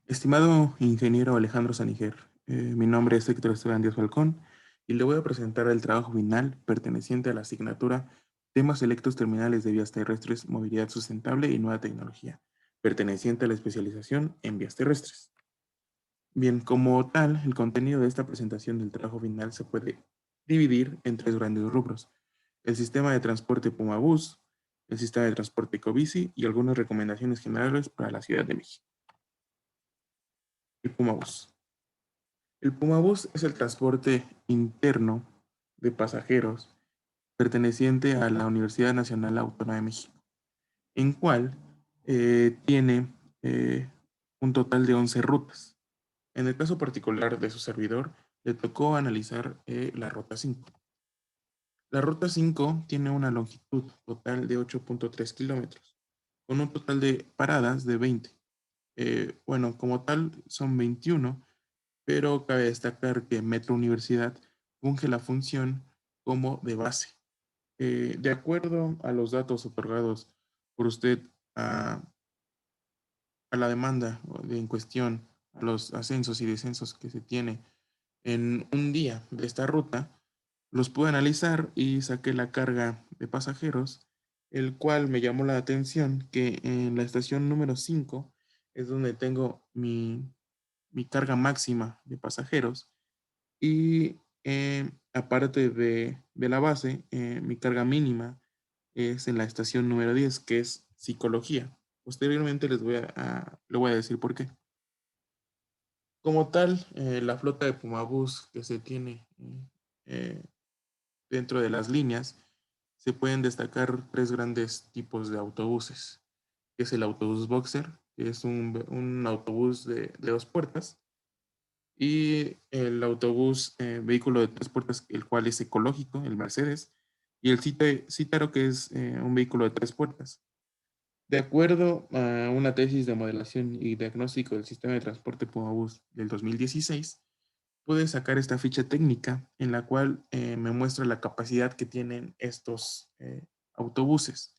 Estimado ingeniero Alejandro Saniger, mi nombre es Héctor Esteban Díaz Falcón y le voy a presentar el trabajo final perteneciente a la asignatura Temas Selectos Terminales de Vías Terrestres, Movilidad Sustentable y Nueva Tecnología, perteneciente a la especialización en vías terrestres. Bien, como tal, el contenido de esta presentación del trabajo final se puede dividir en tres grandes rubros: el sistema de transporte Pumabús, el sistema de transporte Ecobici y algunas recomendaciones generales para la Ciudad de México. El Pumabús. El Pumabús es el transporte interno de pasajeros perteneciente a la Universidad Nacional Autónoma de México, en cual tiene un total de 11 rutas. En el caso particular de su servidor, le tocó analizar la ruta 5. La ruta 5 tiene una longitud total de 8.3 kilómetros, con un total de paradas de 20. Bueno, como tal son 21, pero cabe destacar que Metro Universidad funge la función como de base. De acuerdo a los datos otorgados por usted a, a la demanda en cuestión, a los ascensos y descensos que se tiene en un día de esta ruta, los pude analizar y saqué la carga de pasajeros, el cual me llamó la atención que en la estación número 5 es donde tengo mi carga máxima de pasajeros. Y aparte de la base, mi carga mínima es en la estación número 10, que es psicología. Posteriormente le voy a decir por qué. Como tal, la flota de Pumabús que se tiene eh, dentro de las líneas, se pueden destacar tres grandes tipos de autobuses, que es el autobús Boxer, que es un autobús de dos puertas, y el autobús vehículo de tres puertas, el cual es ecológico, el Mercedes, y el Cítaro, que es un vehículo de tres puertas. De acuerdo a una tesis de modelación y diagnóstico del sistema de transporte Pumabús del 2016, pude sacar esta ficha técnica en la cual me muestra la capacidad que tienen estos autobuses,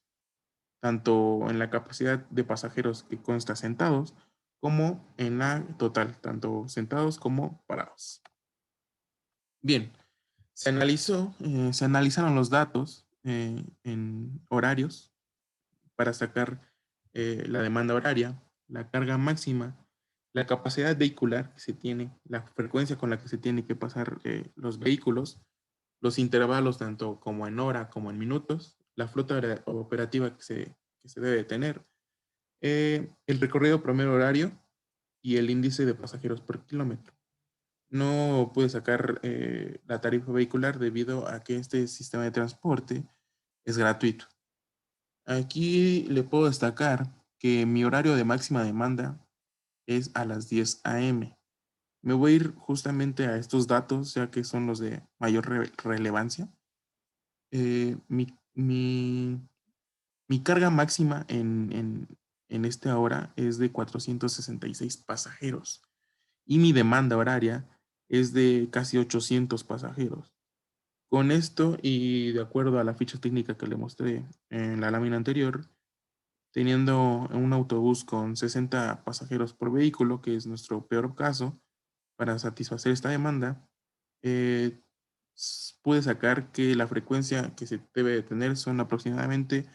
tanto en la capacidad de pasajeros que consta sentados, como en la total, tanto sentados como parados. Bien, se analizaron los datos en horarios para sacar la demanda horaria, la carga máxima, la capacidad vehicular que se tiene, la frecuencia con la que se tiene que pasar los vehículos, los intervalos tanto como en hora como en minutos, la flota operativa que se debe tener, el recorrido promedio horario y el índice de pasajeros por kilómetro. No pude sacar la tarifa vehicular debido a que este sistema de transporte es gratuito. Aquí le puedo destacar que mi horario de máxima demanda es a las 10 a.m. Me voy a ir justamente a estos datos, ya que son los de mayor relevancia. Eh, mi, mi- mi carga máxima en esta hora es de 466 pasajeros y mi demanda horaria es de casi 800 pasajeros. Con esto y de acuerdo a la ficha técnica que le mostré en la lámina anterior, teniendo un autobús con 60 pasajeros por vehículo, que es nuestro peor caso, para satisfacer esta demanda, eh, pude sacar que la frecuencia que se debe de tener son aproximadamente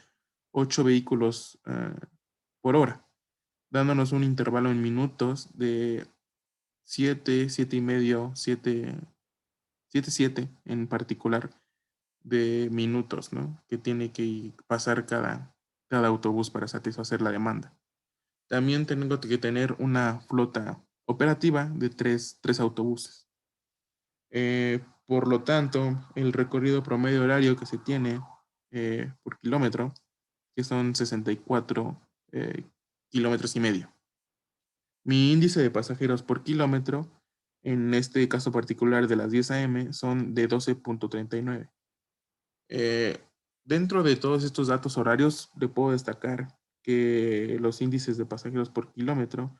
8 vehículos por hora, dándonos un intervalo en minutos de 7, 7 y medio, 7 en particular de minutos, ¿no? Que tiene que pasar cada autobús para satisfacer la demanda. También tengo que tener una flota operativa de tres autobuses. Por lo tanto, el recorrido promedio horario que se tiene por kilómetro, que son 64 kilómetros y medio. Mi índice de pasajeros por kilómetro, en este caso particular de las 10 a.m., son de 12.39. Eh, Dentro de todos estos datos horarios, le puedo destacar que los índices de pasajeros por kilómetro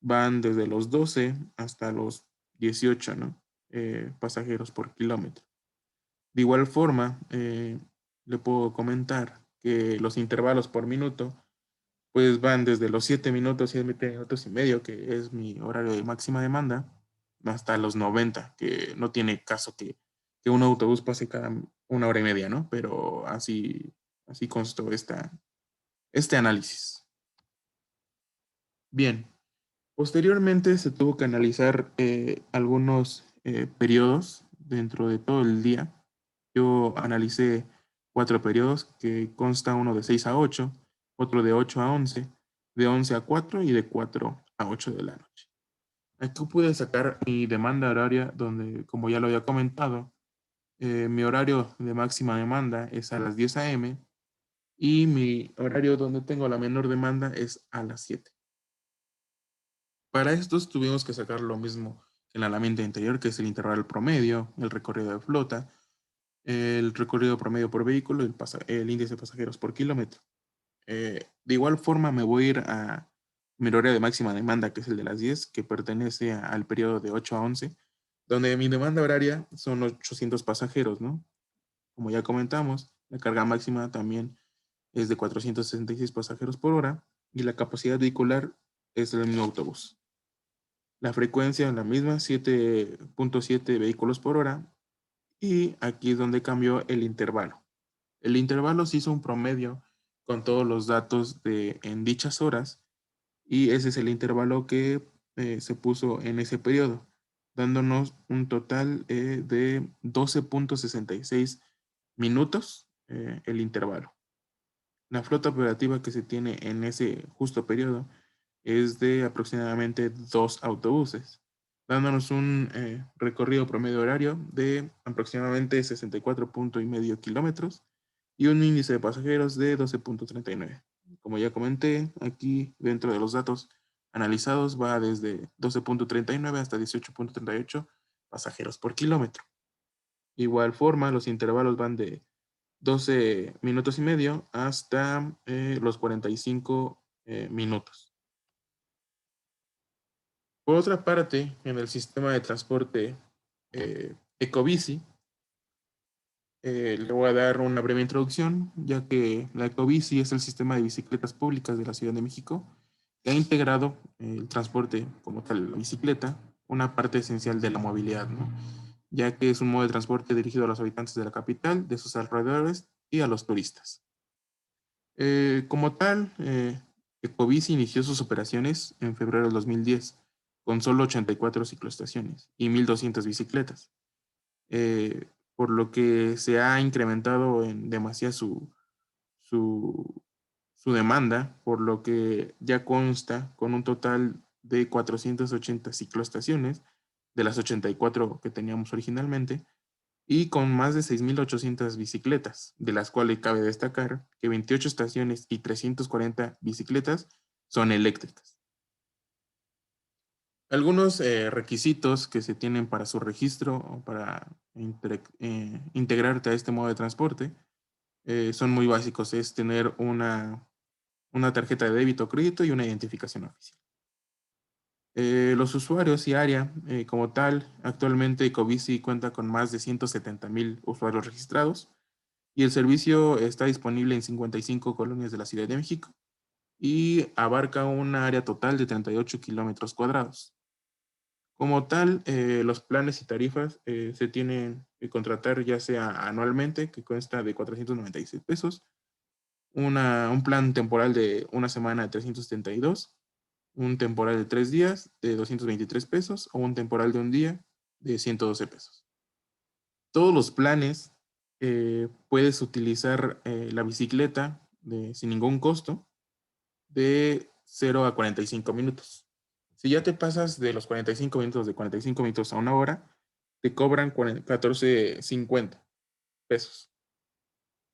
van desde los 12 hasta los 18, ¿no? Pasajeros por kilómetro. De igual forma, le puedo comentar que los intervalos por minuto pues van desde los 7 minutos, 7 minutos y medio, que es mi horario de máxima demanda, hasta los 90, que no tiene caso que un autobús pase cada 1 hora y media, ¿no? Pero así constó este análisis. Bien, posteriormente se tuvo que analizar algunos periodos dentro de todo el día. Yo analicé 4 periodos que consta uno de 6 a 8, otro de 8 a 11, de 11 a 4 y de 4 a 8 de la noche. Aquí pude sacar mi demanda horaria donde, como ya lo había comentado, mi horario de máxima demanda es a las 10 a.m. y mi horario donde tengo la menor demanda es a las 7. Para estos tuvimos que sacar lo mismo que en la herramienta anterior, que es el intervalo promedio, el recorrido de flota, el recorrido promedio por vehículo y el índice de pasajeros por kilómetro. De igual forma me voy a ir a mi horario de máxima demanda, que es el de las 10, que pertenece al periodo de 8 a 11, donde mi demanda horaria son 800 pasajeros, ¿no? Como ya comentamos, la carga máxima también es de 466 pasajeros por hora y la capacidad vehicular es del mismo autobús. La frecuencia es la misma, 7.7 vehículos por hora, y aquí es donde cambió el intervalo. El intervalo se hizo un promedio con todos los datos en dichas horas, y ese es el intervalo que se puso en ese periodo, dándonos un total de 12.66 minutos el intervalo. La flota operativa que se tiene en ese justo periodo es de aproximadamente 2 autobuses, dándonos un recorrido promedio horario de aproximadamente 64,5 kilómetros y un índice de pasajeros de 12,39. Como ya comenté, aquí dentro de los datos analizados va desde 12,39 hasta 18,38 pasajeros por kilómetro. De igual forma, los intervalos van de 12 minutos y medio hasta los 45 minutos. Por otra parte, en el sistema de transporte Ecobici, le voy a dar una breve introducción, ya que la Ecobici es el sistema de bicicletas públicas de la Ciudad de México que ha integrado el transporte como tal, la bicicleta, una parte esencial de la movilidad, ¿no? Ya que es un modo de transporte dirigido a los habitantes de la capital, de sus alrededores y a los turistas. Como tal, Ecobici inició sus operaciones en febrero del 2010 con solo 84 cicloestaciones y 1,200 bicicletas, eh, por lo que se ha incrementado en demasía su, su demanda, por lo que ya consta con un total de 480 cicloestaciones de las 84 que teníamos originalmente y con más de 6,800 bicicletas, de las cuales cabe destacar que 28 estaciones y 340 bicicletas son eléctricas. Algunos requisitos que se tienen para su registro o para integrarte a este modo de transporte son muy básicos. Es tener una tarjeta de débito o crédito y una identificación oficial. Los usuarios y área como tal, actualmente Ecobici cuenta con más de 170,000 usuarios registrados y el servicio está disponible en 55 colonias de la Ciudad de México y abarca un área total de 38 kilómetros cuadrados. Como tal, los planes y tarifas se tienen que contratar ya sea anualmente, que cuesta de 496 pesos, un plan temporal de una semana de 372, un temporal de 3 días de 223 pesos o un temporal de un día de 112 pesos. Todos los planes puedes utilizar la bicicleta sin ningún costo de 0 a 45 minutos. Si ya te pasas de los 45 minutos, de 45 minutos a 1 hora, te cobran 14.50 pesos.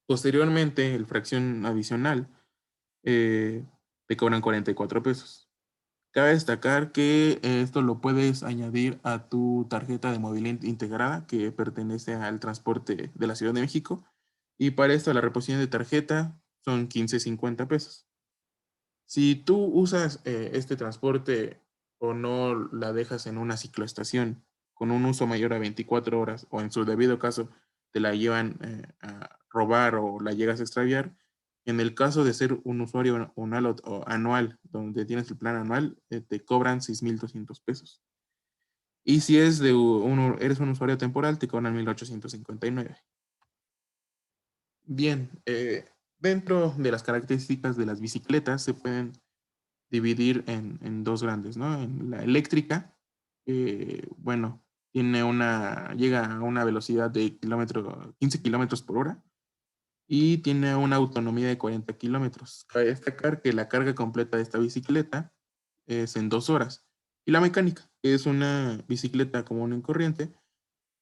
Posteriormente, el fracción adicional eh, te cobran 44 pesos. Cabe destacar que esto lo puedes añadir a tu tarjeta de movilidad integrada que pertenece al transporte de la Ciudad de México. Y para esto la reposición de tarjeta son 15.50 pesos. Si tú usas este transporte o no la dejas en una cicloestación con un uso mayor a 24 horas o en su debido caso te la llevan a robar o la llegas a extraviar, En el caso de ser un usuario o anual, donde tienes el plan anual, te cobran 6,200 pesos. Y si es eres un usuario temporal, te cobran 1,859. Bien, dentro de las características de las bicicletas se pueden dividir en dos grandes, ¿no? En la eléctrica, bueno, llega a una velocidad de 15 kilómetros por hora y tiene una autonomía de 40 kilómetros. Cabe destacar que la carga completa de esta bicicleta es en 2 horas. Y la mecánica, que es una bicicleta común y corriente,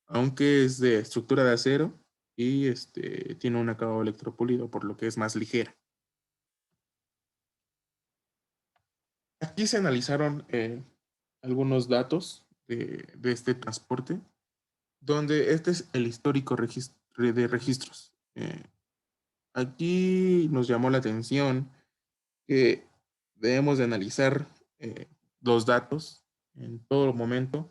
aunque es de estructura de acero y tiene un acabado electropulido, por lo que es más ligera. Aquí se analizaron algunos datos de este transporte, donde este es el histórico de registros. Aquí nos llamó la atención que debemos de analizar los datos en todo momento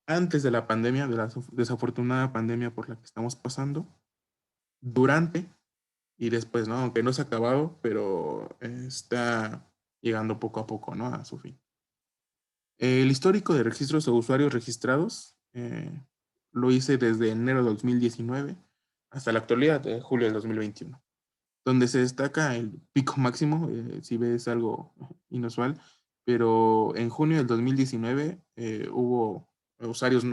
antes de la pandemia, de la desafortunada pandemia por la que estamos pasando, durante y después, ¿no? Aunque no se ha acabado, pero está llegando poco a poco, ¿no? A su fin. El histórico de registros de usuarios registrados lo hice desde enero de 2019 hasta la actualidad, de julio del 2021, donde se destaca el pico máximo, si ves algo inusual, pero en junio del 2019 hubo usuarios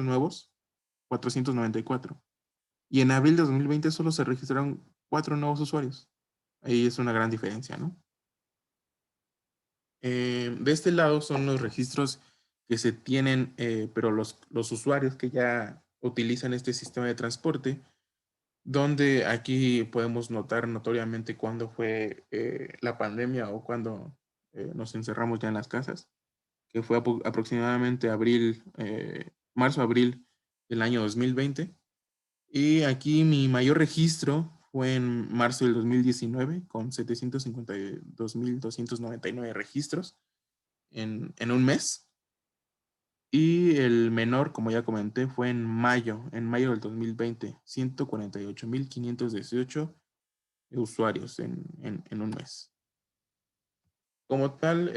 nuevos, 494, y en abril de 2020 solo se registraron 4 nuevos usuarios. Ahí es una gran diferencia, ¿no? De este lado son los registros que se tienen, pero los usuarios que ya utilizan este sistema de transporte, donde aquí podemos notar notoriamente cuándo fue la pandemia o cuándo nos encerramos ya en las casas, que fue aproximadamente marzo-abril del año 2020. Y aquí mi mayor registro fue en marzo del 2019 con 752,299 registros en un mes. Y el menor, como ya comenté, fue en mayo del 2020, 148,518 usuarios en un mes. Como tal,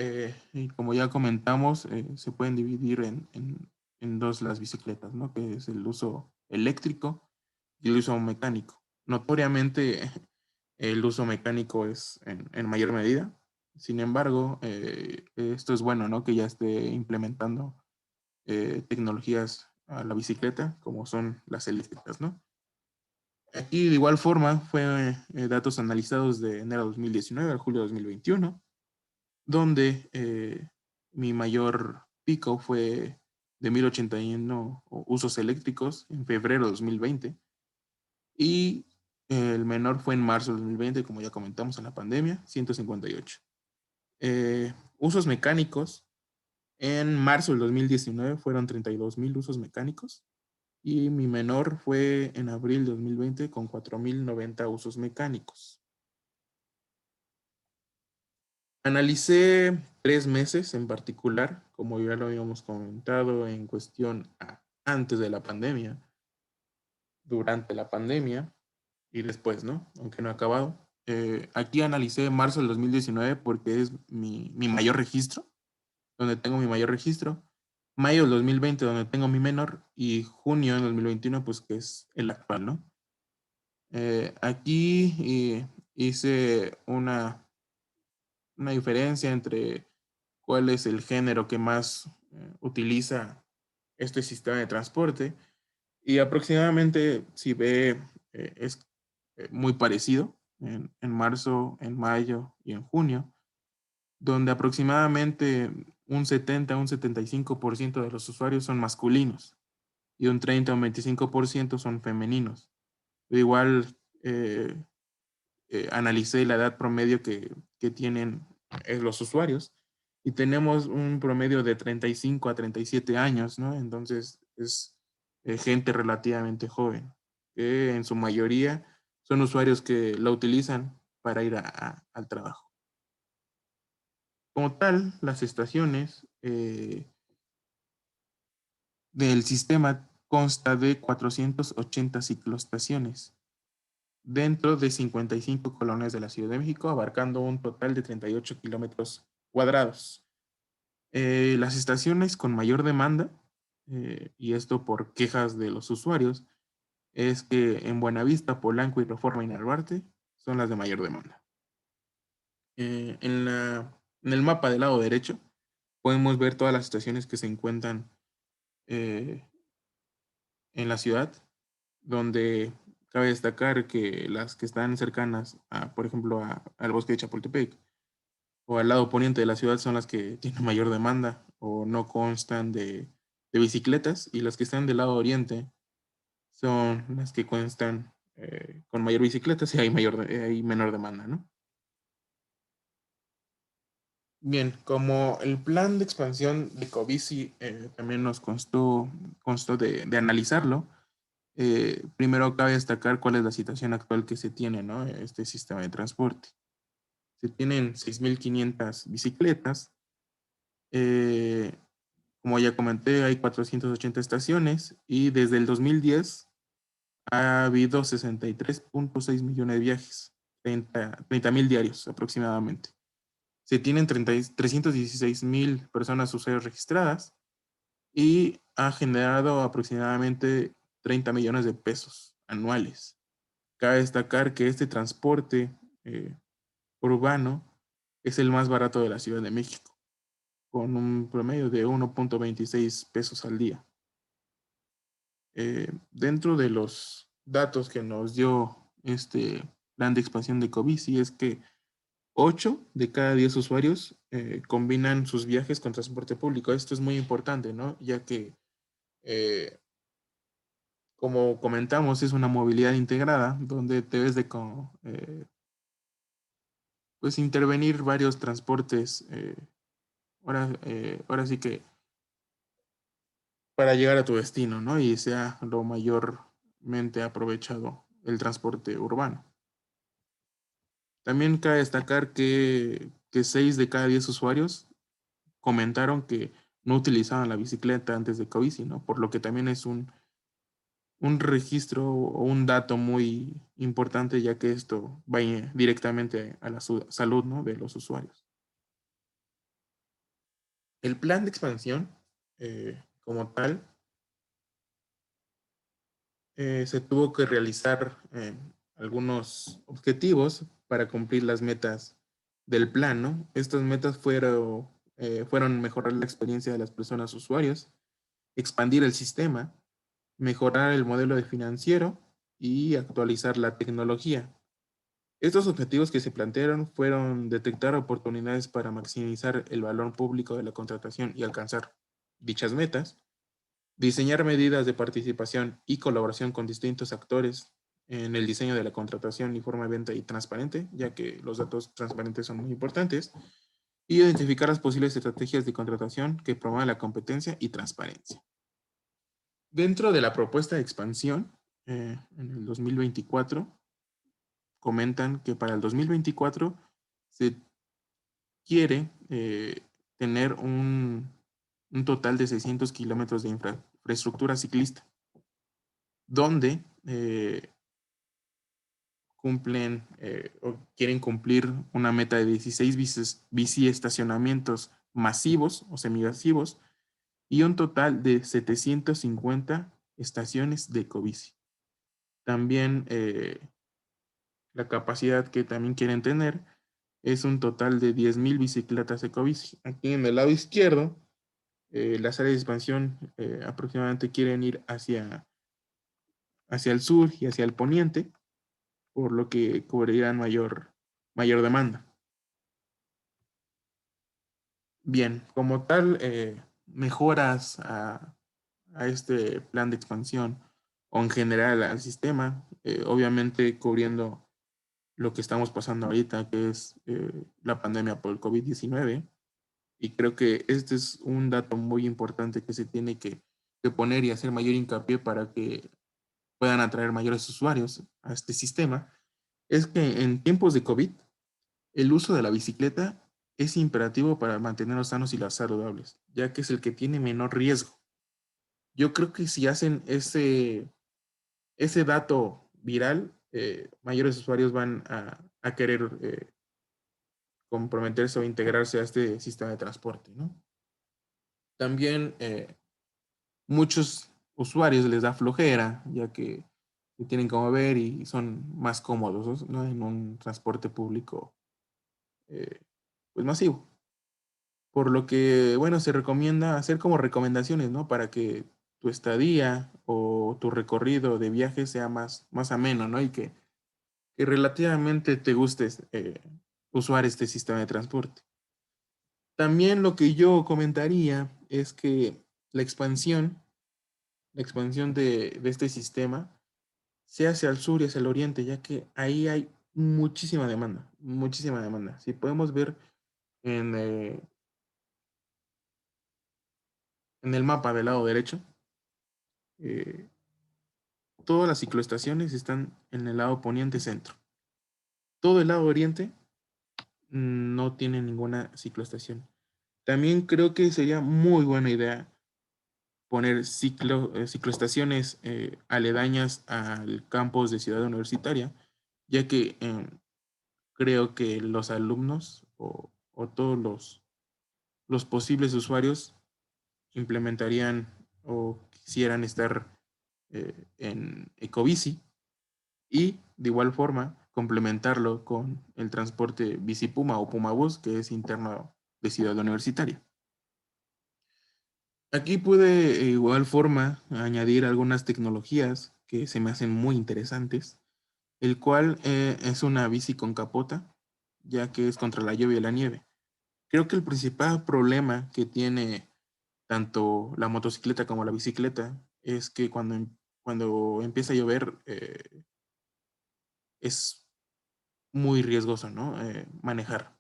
y como ya comentamos, se pueden dividir en dos las bicicletas, ¿no? Que es el uso eléctrico y el uso mecánico. Notoriamente, el uso mecánico es en mayor medida. Sin embargo, esto es bueno, ¿no? Que ya esté implementando tecnologías a la bicicleta, como son las eléctricas, ¿no? Aquí de igual forma fue datos analizados de enero de 2019 a julio de 2021, donde mi mayor pico fue de 1,081 usos eléctricos en febrero de 2020 y el menor fue en marzo de 2020, como ya comentamos en la pandemia, 158. Usos mecánicos, en marzo del 2019 fueron 32,000 usos mecánicos y mi menor fue en abril de 2020 con 4,090 usos mecánicos. Analicé 3 meses en particular, como ya lo habíamos comentado en cuestión antes de la pandemia, durante la pandemia y después, ¿no? Aunque no ha acabado. Aquí analicé marzo del 2019 porque es mi mayor registro, donde tengo mi mayor registro. Mayo del 2020, donde tengo mi menor. Y junio del 2021, pues que es el actual, ¿no? Aquí hice una diferencia entre cuál es el género que más utiliza este sistema de transporte y aproximadamente si ve es muy parecido en marzo, en mayo y en junio, donde aproximadamente un 70 un 75% de los usuarios son masculinos y un 30 o 25% son femeninos. Igual analicé la edad promedio que tienen los usuarios y tenemos un promedio de 35 a 37 años, ¿no? Entonces es gente relativamente joven, que en su mayoría son usuarios que la utilizan para ir al trabajo. Como tal, las estaciones del sistema consta de 480 cicloestaciones, dentro de 55 colonias de la Ciudad de México, abarcando un total de 38 kilómetros cuadrados. Las estaciones con mayor demanda, y esto por quejas de los usuarios, es que en Buenavista, Polanco y Reforma y Narvarte son las de mayor demanda. En el mapa del lado derecho podemos ver todas las estaciones que se encuentran eh, en la ciudad, donde cabe destacar que las que están cercanas, por ejemplo, al bosque de Chapultepec o al lado poniente de la ciudad son las que tienen mayor demanda o no constan de bicicletas, y las que están del lado oriente son las que constan con mayor bicicletas y hay menor demanda, ¿no? Bien, como el plan de expansión de Covici también nos constó de analizarlo. Primero cabe destacar cuál es la situación actual que se tiene, ¿no? Este sistema de transporte. Se tienen 6.500 bicicletas. eh, Como ya comenté, hay 480 estaciones y desde el 2010 ha habido 63.6 millones de viajes, 30.000 diarios aproximadamente. Se tienen 316.000 personas usuarios registradas y ha generado aproximadamente 30 millones de pesos anuales. Cabe destacar que este transporte eh, urbano es el más barato de la Ciudad de México, con un promedio de 1.26 pesos al día. Dentro de los datos que nos dio este plan de expansión de Covici es que 8 de cada 10 usuarios combinan sus viajes con transporte público. Esto es muy importante, ¿no? Ya que, eh, como comentamos, es una movilidad integrada donde debes de pues intervenir varios transportes. Ahora sí que para llegar a tu destino, ¿no? Y sea lo mayormente aprovechado el transporte urbano. También cabe destacar que 6 de cada 10 usuarios comentaron que no utilizaban la bicicleta antes de Covici, ¿no? Por lo que también es un registro o un dato muy importante, ya que esto va directamente a la salud, ¿no? De los usuarios. El plan de expansión, como tal, se tuvo que realizar algunos objetivos para cumplir las metas del plan, ¿no? Estas metas fueron mejorar la experiencia de las personas usuarios, expandir el sistema, mejorar el modelo de financiero y actualizar la tecnología. Estos objetivos que se plantearon fueron detectar oportunidades para maximizar el valor público de la contratación y alcanzar dichas metas, diseñar medidas de participación y colaboración con distintos actores en el diseño de la contratación y forma de venta y transparente, ya que los datos transparentes son muy importantes, y identificar las posibles estrategias de contratación que promuevan la competencia y transparencia. Dentro de la propuesta de expansión, en el 2024, comentan que para el 2024 se quiere tener un total de 600 kilómetros de infraestructura ciclista, donde o quieren cumplir una meta de 16 bici estacionamientos masivos o semimasivos y un total de 750 estaciones de ecobici. También la capacidad que también quieren tener es un total de 10.000 bicicletas ecobici. Aquí en el lado izquierdo, las áreas de expansión aproximadamente quieren ir hacia el sur y hacia el poniente, por lo que cubrirán mayor demanda. Bien, como tal, mejoras a este plan de expansión o en general al sistema, obviamente cubriendo lo que estamos pasando ahorita, que es la pandemia por el COVID-19. Y creo que este es un dato muy importante que se tiene que poner y hacer mayor hincapié para que puedan atraer mayores usuarios a este sistema. Es que en tiempos de COVID, el uso de la bicicleta es imperativo para mantenerlos sanos y saludables, ya que es el que tiene menor riesgo. Yo creo que si hacen ese dato viral, mayores usuarios van a querer comprometerse o integrarse a este sistema de transporte, ¿no? También muchos usuarios les da flojera, ya que se tienen que mover y son más cómodos, ¿no? En un transporte público eh, pues masivo. Por lo que, bueno, se recomienda hacer como recomendaciones, ¿no? Para que tu estadía o tu recorrido de viaje sea más ameno, ¿no? Y que relativamente te guste usar este sistema de transporte. También lo que yo comentaría es que la expansión, la expansión de este sistema sea hacia el sur y hacia el oriente, ya que ahí hay muchísima demanda, muchísima demanda. Si podemos ver en, eh, en el mapa del lado derecho, eh, todas las cicloestaciones están en el lado poniente centro. Todo el lado oriente no tiene ninguna cicloestación. También creo que sería muy buena idea poner cicloestaciones aledañas al campus de Ciudad Universitaria, ya que creo que los alumnos o todos los posibles usuarios implementarían o quisieran estar en Ecobici y de igual forma complementarlo con el transporte Bici Puma o Puma Bus, que es interno de Ciudad Universitaria. Aquí pude de igual forma añadir algunas tecnologías que se me hacen muy interesantes, el cual es una bici con capota, ya que es contra la lluvia y la nieve. Creo que el principal problema que tiene tanto la motocicleta como la bicicleta es que cuando empieza a llover es muy riesgoso, ¿no? Manejar.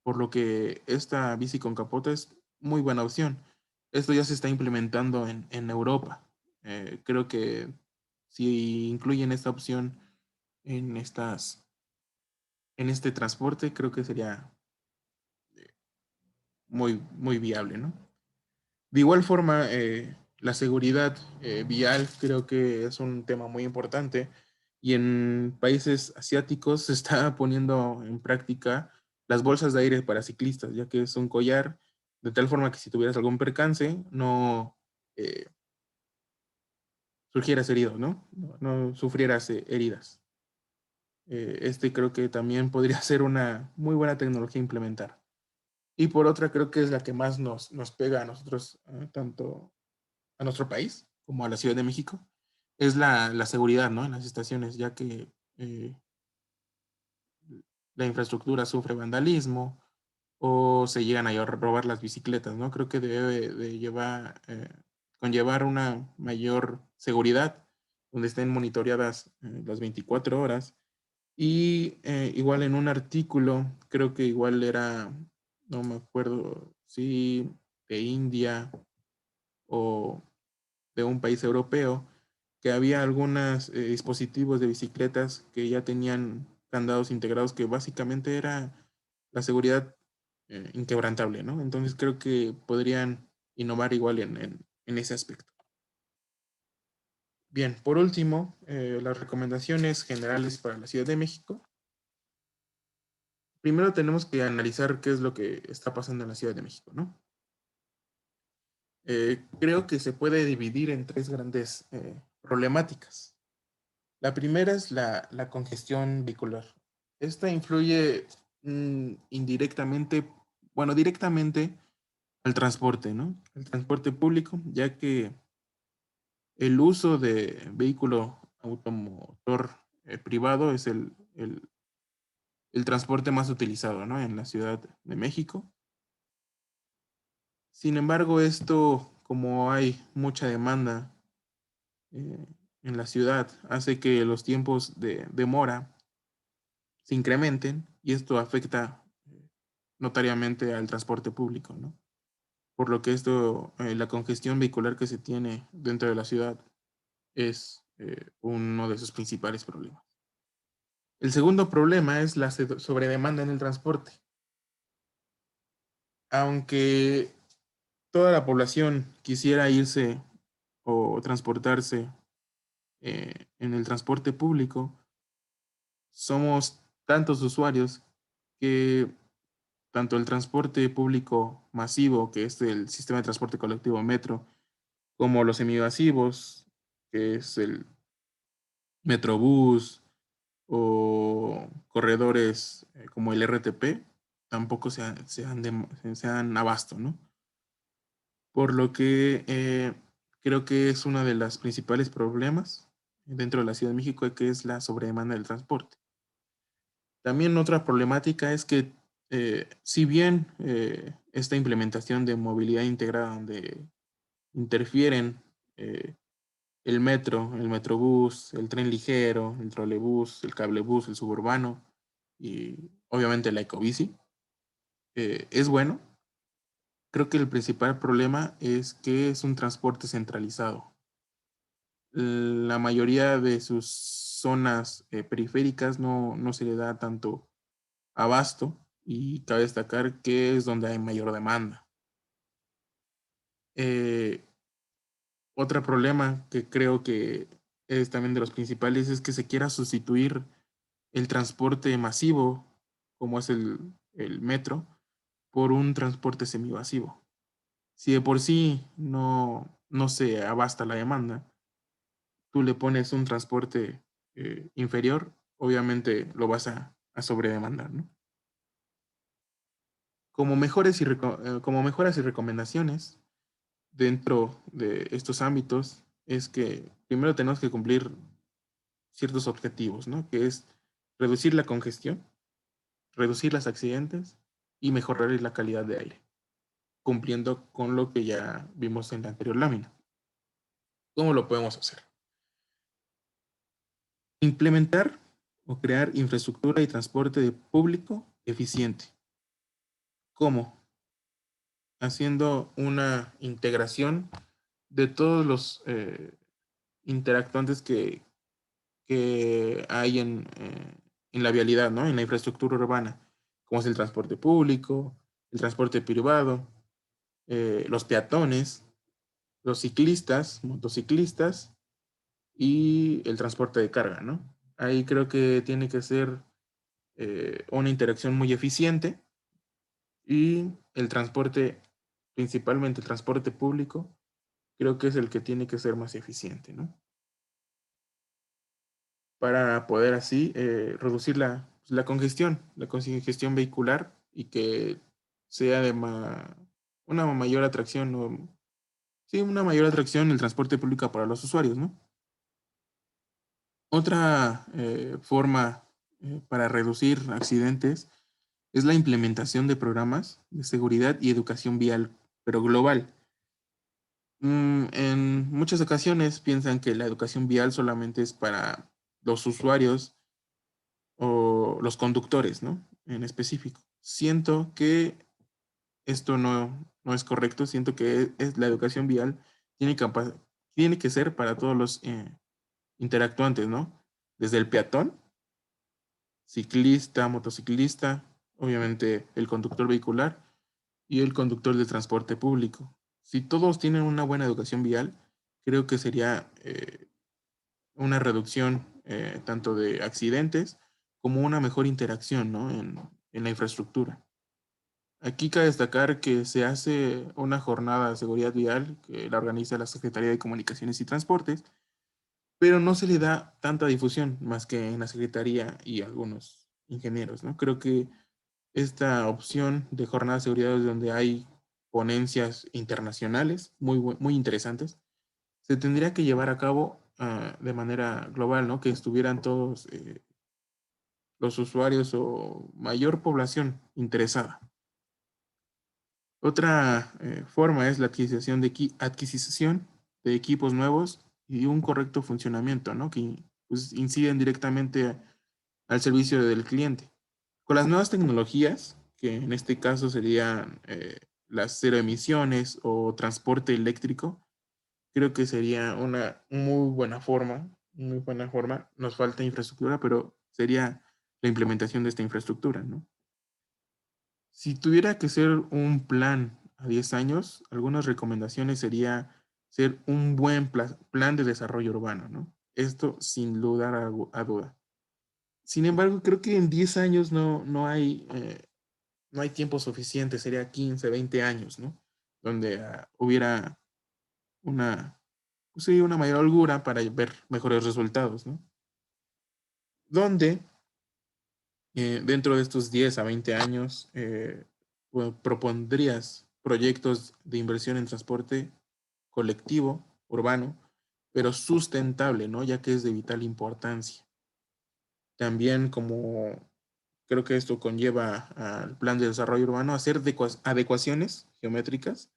Por lo que esta bici con capota es muy buena opción. Esto ya se está implementando en Europa. Creo que si incluyen esta opción en en este transporte, creo que sería muy viable, ¿no? De igual forma, la seguridad vial creo que es un tema muy importante y en países asiáticos se está poniendo en práctica las bolsas de aire para ciclistas, ya que es un collar de tal forma que si tuvieras algún percance no eh, surgieras herido, ¿no? No sufrieras heridas. Este creo que también podría ser una muy buena tecnología a implementar. Y por otra, creo que es la que más nos pega a nosotros, tanto a nuestro país como a la Ciudad de México, es la seguridad, ¿no? En las estaciones, ya que la infraestructura sufre vandalismo o se llegan a robar las bicicletas, ¿no? Creo que debe de conllevar una mayor seguridad, donde estén monitoreadas las 24 horas. Y igual en un artículo, creo que igual era, no me acuerdo si de India o de un país europeo, que había algunos dispositivos de bicicletas que ya tenían candados integrados que básicamente era la seguridad inquebrantable, ¿no? Entonces creo que podrían innovar igual en ese aspecto. Bien, por último, las recomendaciones generales para la Ciudad de México. Primero tenemos que analizar qué es lo que está pasando en la Ciudad de México, ¿no? Creo que se puede dividir en tres grandes problemáticas. La primera es la congestión vehicular. Esta influye indirectamente, bueno, directamente al transporte, ¿no? El transporte público, ya que el uso de vehículo automotor privado es el transporte más utilizado, ¿no? En la Ciudad de México. Sin embargo, esto, como hay mucha demanda eh, en la ciudad, hace que los tiempos de demora se incrementen y esto afecta notariamente al transporte público, ¿no? Por lo que esto, la congestión vehicular que se tiene dentro de la ciudad es uno de sus principales problemas. El segundo problema es la sobredemanda en el transporte. Aunque toda la población quisiera irse o transportarse en el transporte público, somos tantos usuarios que tanto el transporte público masivo, que es el sistema de transporte colectivo metro, como los semimasivos, que es el Metrobús o corredores como el RTP, tampoco se dan abasto, ¿no? Por lo que creo que es uno de los principales problemas dentro de la Ciudad de México, que es la sobredemanda del transporte. También otra problemática es que si bien esta implementación de movilidad integrada donde interfieren eh, el metro, el metrobús, el tren ligero, el trolebús, el cablebús, el suburbano y obviamente la ecobici, es bueno. Creo que el principal problema es que es un transporte centralizado. La mayoría de sus zonas periféricas no se le da tanto abasto y cabe destacar que es donde hay mayor demanda. Eh, Otro problema que creo que es también de los principales es que se quiera sustituir el transporte masivo, como es el metro, por un transporte semivasivo. Si de por sí no se abasta la demanda, tú le pones un transporte inferior, obviamente lo vas a sobredemandar, ¿no? Como mejoras y recomendaciones dentro de estos ámbitos es que primero tenemos que cumplir ciertos objetivos, ¿no? Que es reducir la congestión, reducir los accidentes y mejorar la calidad de aire, cumpliendo con lo que ya vimos en la anterior lámina. ¿Cómo lo podemos hacer? Implementar o crear infraestructura y transporte de público eficiente. ¿Cómo? Haciendo una integración de todos los interactuantes que hay en la vialidad, ¿no? En la infraestructura urbana, como es el transporte público, el transporte privado, los peatones, los ciclistas, motociclistas y el transporte de carga, ¿no? Ahí creo que tiene que ser una interacción muy eficiente y el transporte, principalmente el transporte público, creo que es el que tiene que ser más eficiente, ¿no? Para poder así reducir la congestión vehicular y que sea una mayor atracción, sí, una mayor atracción el transporte público para los usuarios, ¿no? Otra forma para reducir accidentes es la implementación de programas de seguridad y educación vial, pero global. En muchas ocasiones piensan que la educación vial solamente es para los usuarios o los conductores, ¿no? En específico. Siento que esto no es correcto, siento que la educación vial tiene que ser para todos los interactuantes, ¿no? Desde el peatón, ciclista, motociclista, obviamente el conductor vehicular y el conductor de transporte público. Si todos tienen una buena educación vial, creo que sería una reducción tanto de accidentes como una mejor interacción, ¿no? En la infraestructura. Aquí cabe destacar que se hace una jornada de seguridad vial que la organiza la Secretaría de Comunicaciones y Transportes, pero no se le da tanta difusión más que en la Secretaría y algunos ingenieros, ¿no? Creo que esta opción de jornada de seguridad es donde hay ponencias internacionales muy interesantes, se tendría que llevar a cabo de manera global, ¿no? Que estuvieran todos los usuarios o mayor población interesada. Otra forma es la adquisición de equipos nuevos y un correcto funcionamiento, ¿no? Que pues, inciden directamente al servicio del cliente. Con las nuevas tecnologías, que en este caso serían las cero emisiones o transporte eléctrico, creo que sería una muy buena forma. Nos falta infraestructura, pero sería la implementación de esta infraestructura, ¿no? Si tuviera que ser un plan a 10 años, algunas recomendaciones sería ser un buen plan de desarrollo urbano, ¿no? Esto sin dudar a duda. Sin embargo, creo que en 10 años no hay tiempo suficiente, sería 15, 20 años, ¿no? Donde hubiera una, pues sí, una mayor holgura para ver mejores resultados, ¿no? Donde dentro de estos 10 a 20 años propondrías proyectos de inversión en transporte colectivo, urbano, pero sustentable, ¿no? Ya que es de vital importancia. También como creo que esto conlleva al plan de desarrollo urbano hacer adecuaciones geométricas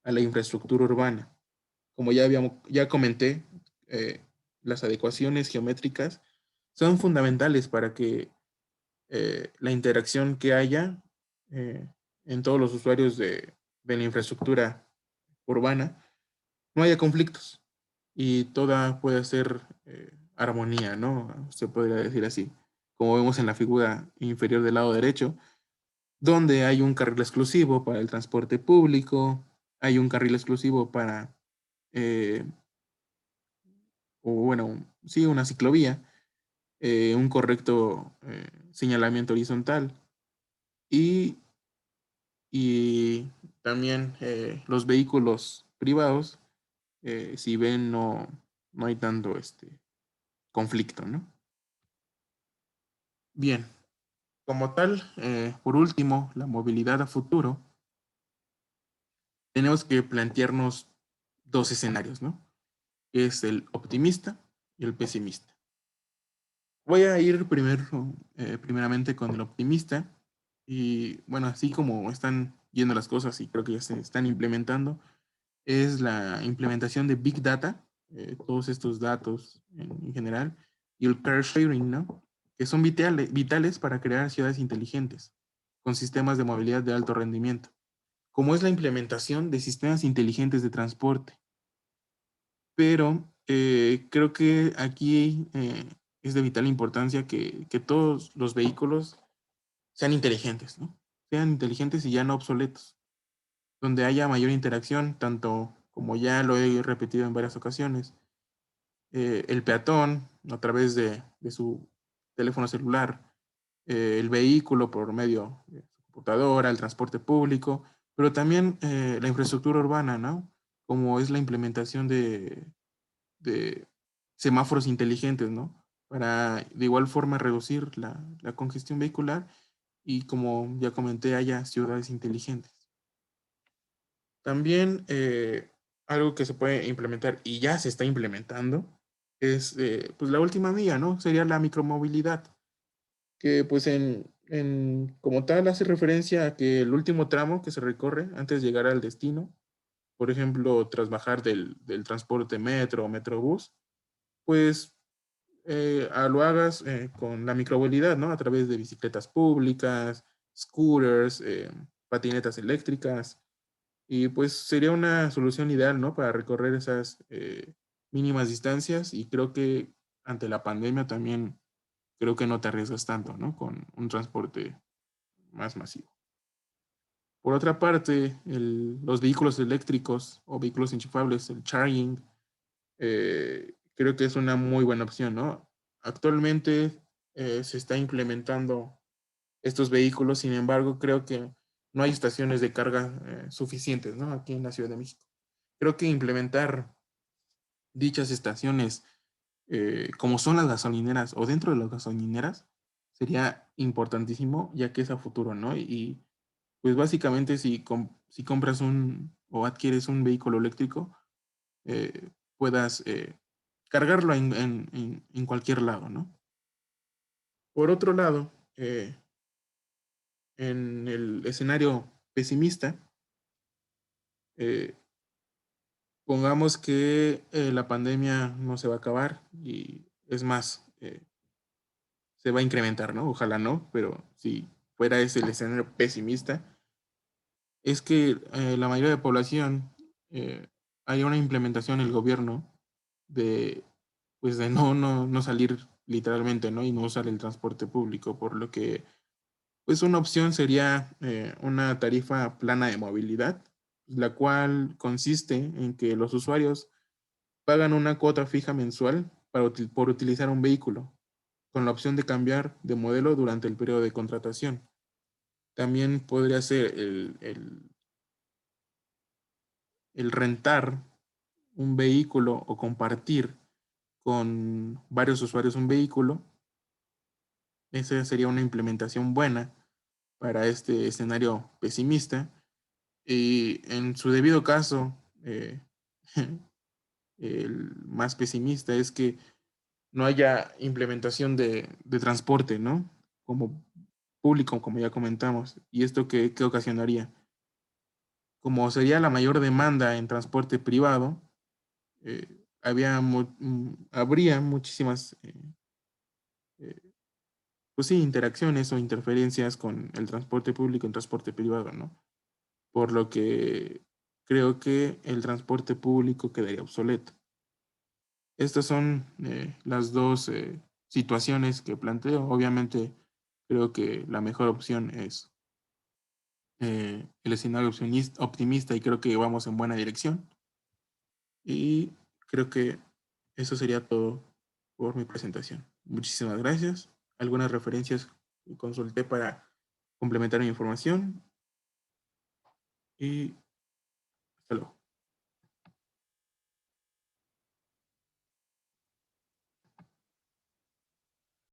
a la infraestructura urbana. Como ya comenté, eh, las adecuaciones geométricas son fundamentales para que la interacción que haya eh, en todos los usuarios de la infraestructura urbana no haya conflictos y toda pueda ser armonía, ¿no? Se podría decir así. Como vemos en la figura inferior del lado derecho, donde hay un carril exclusivo para el transporte público, hay un carril exclusivo para, eh, o bueno, sí, una ciclovía, un correcto señalamiento horizontal y, y también los vehículos privados, si ven, no hay tanto conflicto, ¿no? Bien, como tal, por último, la movilidad a futuro, tenemos que plantearnos dos escenarios, ¿no? Que es el optimista y el pesimista. Voy a ir primeramente con el optimista y bueno, así como están yendo las cosas y creo que ya se están implementando, es la implementación de Big Data, todos estos datos en general, y el car sharing, ¿no? Que son vitales para crear ciudades inteligentes, con sistemas de movilidad de alto rendimiento, como es la implementación de sistemas inteligentes de transporte. Pero creo que aquí es de vital importancia que todos los vehículos sean inteligentes, ¿no? Sean inteligentes y ya no obsoletos, donde haya mayor interacción, tanto como ya lo he repetido en varias ocasiones, el peatón a través de su teléfono celular, el vehículo por medio de su computadora, el transporte público, pero también la infraestructura urbana, ¿no? Como es la implementación de semáforos inteligentes, ¿no? Para de igual forma reducir la congestión vehicular y como ya comenté, haya ciudades inteligentes. También algo que se puede implementar y ya se está implementando es pues la última milla, ¿no? Sería la micromovilidad, que pues como tal hace referencia a que el último tramo que se recorre antes de llegar al destino, por ejemplo, tras bajar del transporte metro o metrobús, pues lo hagas con la micromovilidad, ¿no? A través de bicicletas públicas, scooters, patinetas eléctricas, y pues sería una solución ideal, ¿no? Para recorrer esas mínimas distancias y creo que ante la pandemia también creo que no te arriesgas tanto, ¿no? Con un transporte más masivo. Por otra parte, los vehículos eléctricos o vehículos enchufables, el charging, creo que es una muy buena opción, ¿no? Actualmente se está implementando estos vehículos, sin embargo, creo que no hay estaciones de carga suficientes, ¿no? Aquí en la Ciudad de México. Creo que implementar dichas estaciones, como son las gasolineras o dentro de las gasolineras, sería importantísimo, ya que es a futuro, ¿no? Y pues básicamente si compras o adquieres un vehículo eléctrico, puedas cargarlo en cualquier lado, ¿no? Por otro lado, en el escenario pesimista, eh, pongamos que la pandemia no se va a acabar y es más, se va a incrementar, ¿no? Ojalá no, pero si fuera ese el escenario pesimista, es que la mayoría de población haya una implementación en el gobierno de, pues de no salir literalmente, ¿no? Y no usar el transporte público, por lo que, pues una opción sería una tarifa plana de movilidad, la cual consiste en que los usuarios pagan una cuota fija mensual por utilizar un vehículo, con la opción de cambiar de modelo durante el periodo de contratación. También podría ser el rentar un vehículo o compartir con varios usuarios un vehículo. Esa sería una implementación buena para este escenario pesimista. Y en su debido caso, el más pesimista es que no haya implementación de transporte, ¿no? Como público, como ya comentamos. ¿Y esto qué ocasionaría? Como sería la mayor demanda en transporte privado, habría muchísimas eh, pues sí, interacciones o interferencias con el transporte público y el transporte privado, ¿no? Por lo que creo que el transporte público quedaría obsoleto. Estas son las dos situaciones que planteo. Obviamente, creo que la mejor opción es el escenario optimista y creo que vamos en buena dirección. Y creo que eso sería todo por mi presentación. Muchísimas gracias. Algunas referencias que consulté para complementar mi información y hasta luego.